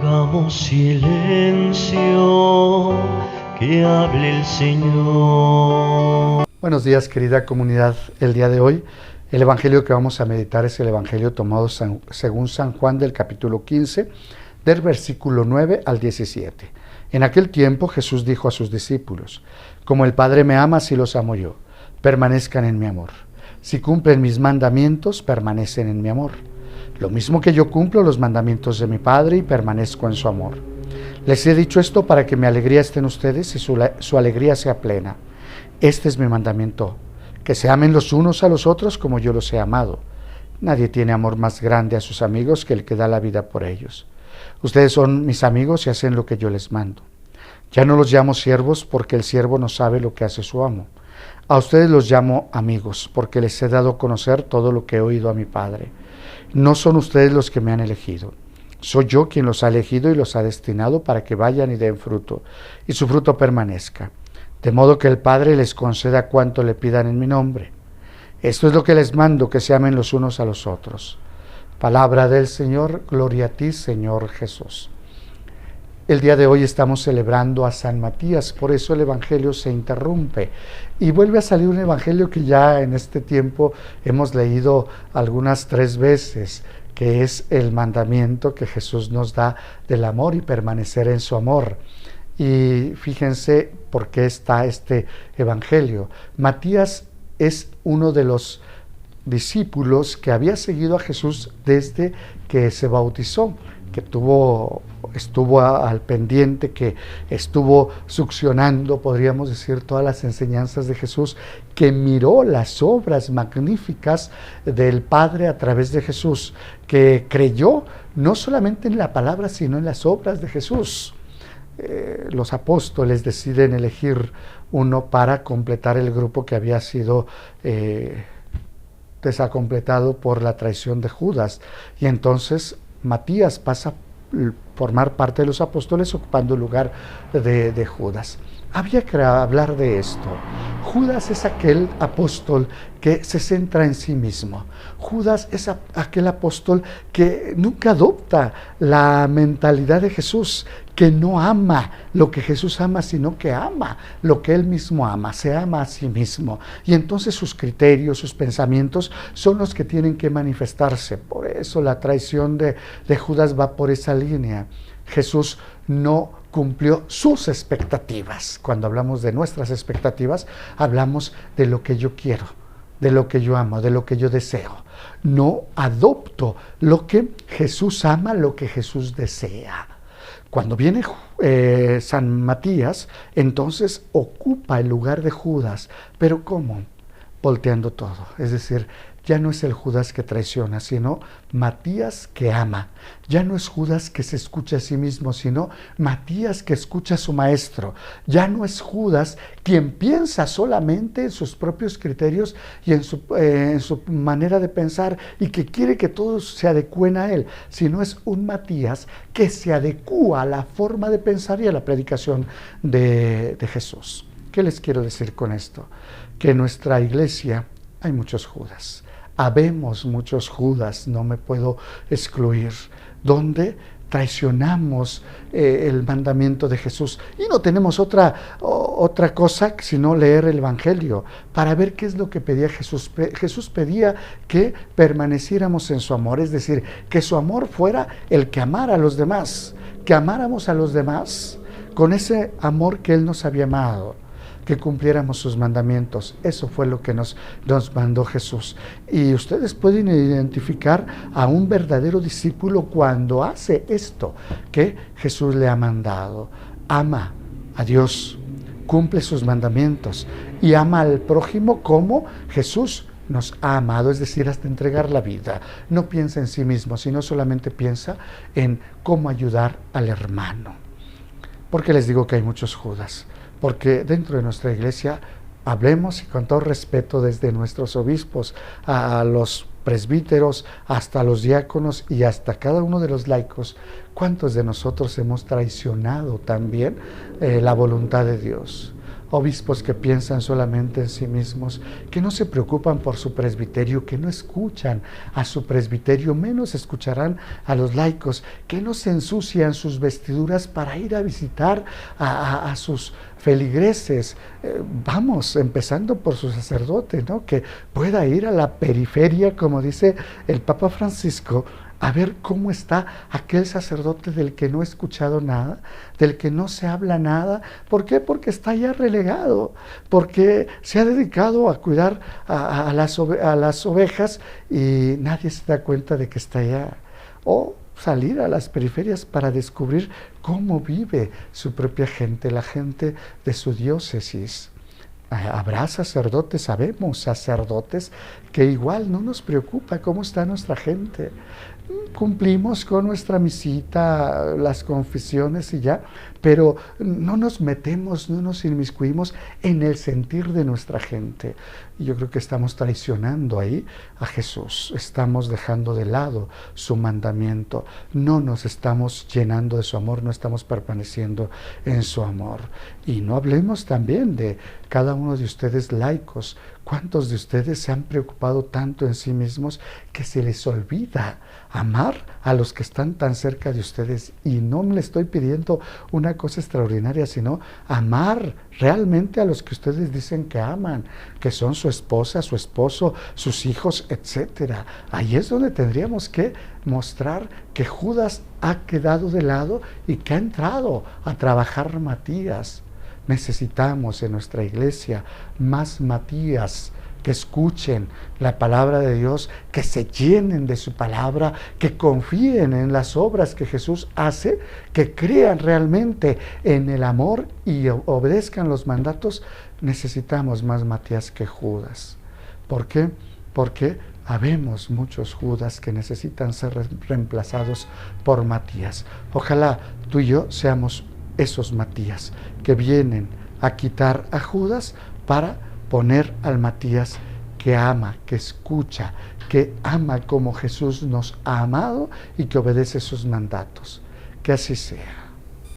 Hagamos silencio, que hable el Señor. Buenos días, querida comunidad. El día de hoy, el evangelio que vamos a meditar es el evangelio tomado según San Juan del capítulo 15, del versículo 9 al 17. En aquel tiempo Jesús dijo a sus discípulos: como el Padre me ama, así los amo yo. Permanezcan en mi amor. Si cumplen mis mandamientos, permanecen en mi amor. Lo mismo que yo cumplo los mandamientos de mi Padre y permanezco en su amor. Les he dicho esto para que mi alegría esté en ustedes y su alegría sea plena. Este es mi mandamiento, que se amen los unos a los otros como yo los he amado. Nadie tiene amor más grande a sus amigos que el que da la vida por ellos. Ustedes son mis amigos y hacen lo que yo les mando. Ya no los llamo siervos porque el siervo no sabe lo que hace su amo. A ustedes los llamo amigos porque les he dado a conocer todo lo que he oído a mi Padre. No son ustedes los que me han elegido. Soy yo quien los ha elegido y los ha destinado para que vayan y den fruto, y su fruto permanezca, de modo que el Padre les conceda cuanto le pidan en mi nombre. Esto es lo que les mando, que se amen los unos a los otros. Palabra del Señor, gloria a ti, Señor Jesús. El día de hoy estamos celebrando a San Matías, por eso el Evangelio se interrumpe y vuelve a salir un Evangelio que ya en este tiempo hemos leído algunas 3 veces, que es el mandamiento que Jesús nos da del amor y permanecer en su amor. Y fíjense por qué está este Evangelio. Matías es uno de los discípulos que había seguido a Jesús desde que se bautizó, que estuvo al pendiente, que estuvo succionando, podríamos decir, todas las enseñanzas de Jesús, que miró las obras magníficas del Padre a través de Jesús, que creyó no solamente en la palabra, sino en las obras de Jesús. Los apóstoles deciden elegir uno para completar el grupo que había sido desacompletado por la traición de Judas, y entonces Matías pasa a formar parte de los apóstoles ocupando el lugar de Judas. Había que hablar de esto. Judas es aquel apóstol que se centra en sí mismo. Judas es aquel apóstol que nunca adopta la mentalidad de Jesús, que no ama lo que Jesús ama, sino que ama lo que él mismo ama, se ama a sí mismo. Y entonces sus criterios, sus pensamientos son los que tienen que manifestarse. Por eso la traición de Judas va por esa línea. Jesús no cumplió sus expectativas. Cuando hablamos de nuestras expectativas, hablamos de lo que yo quiero, de lo que yo amo, de lo que yo deseo. No adopto lo que Jesús ama, lo que Jesús desea. Cuando viene San Matías, entonces ocupa el lugar de Judas. ¿Pero cómo? Volteando todo. Es decir, ya no es el Judas que traiciona, sino Matías que ama. Ya no es Judas que se escucha a sí mismo, sino Matías que escucha a su maestro. Ya no es Judas quien piensa solamente en sus propios criterios y en su manera de pensar y que quiere que todos se adecúen a él, sino es un Matías que se adecúa a la forma de pensar y a la predicación de Jesús. ¿Qué les quiero decir con esto? Que en nuestra iglesia hay muchos Judas. Habemos muchos Judas, no me puedo excluir, donde traicionamos el mandamiento de Jesús y no tenemos otra cosa sino leer el Evangelio para ver qué es lo que pedía Jesús. Jesús pedía que permaneciéramos en su amor, es decir, que su amor fuera el que amara a los demás, que amáramos a los demás con ese amor que Él nos había amado, que cumpliéramos sus mandamientos. Eso fue lo que nos mandó Jesús. Y ustedes pueden identificar a un verdadero discípulo cuando hace esto que Jesús le ha mandado. Ama a Dios, cumple sus mandamientos y ama al prójimo como Jesús nos ha amado, es decir, hasta entregar la vida. No piensa en sí mismo, sino solamente piensa en cómo ayudar al hermano. ¿Por qué les digo que hay muchos Judas? Porque dentro de nuestra iglesia, hablemos y con todo respeto desde nuestros obispos a los presbíteros, hasta los diáconos y hasta cada uno de los laicos, ¿cuántos de nosotros hemos traicionado también la voluntad de Dios? obispos que piensan solamente en sí mismos, que no se preocupan por su presbiterio, que no escuchan a su presbiterio, menos escucharán a los laicos, que no se ensucian sus vestiduras para ir a visitar a sus feligreses. Vamos, empezando por su sacerdote, ¿no? Que pueda ir a la periferia, como dice el Papa Francisco, a ver cómo está aquel sacerdote del que no he escuchado nada, del que no se habla nada. ¿Por qué? Porque está ya relegado, porque se ha dedicado a cuidar a las ovejas y nadie se da cuenta de que está allá. O salir a las periferias para descubrir cómo vive su propia gente, la gente de su diócesis. Habrá sacerdotes, sabemos sacerdotes, que igual no nos preocupa cómo está nuestra gente. Cumplimos con nuestra misita, las confesiones y ya, pero no nos metemos, no nos inmiscuimos en el sentir de nuestra gente. Y yo creo que estamos traicionando ahí a Jesús, estamos dejando de lado su mandamiento, no nos estamos llenando de su amor, no estamos permaneciendo en su amor. Y no hablemos también de cada uno de ustedes laicos. ¿Cuántos de ustedes se han preocupado tanto en sí mismos que se les olvida amar a los que están tan cerca de ustedes? Y no le estoy pidiendo una cosa extraordinaria, sino amar realmente a los que ustedes dicen que aman, que son su esposa, su esposo, sus hijos, etcétera. Ahí es donde tendríamos que mostrar que Judas ha quedado de lado y que ha entrado a trabajar Matías. Necesitamos en nuestra iglesia más Matías que escuchen la palabra de Dios, que se llenen de su palabra, que confíen en las obras que Jesús hace, que crean realmente en el amor y obedezcan los mandatos. Necesitamos más Matías que Judas. ¿Por qué? Porque habemos muchos Judas que necesitan ser reemplazados por Matías. Ojalá tú y yo seamos esos Matías que vienen a quitar a Judas para poner al Matías que ama, que escucha, que ama como Jesús nos ha amado y que obedece sus mandatos. Que así sea.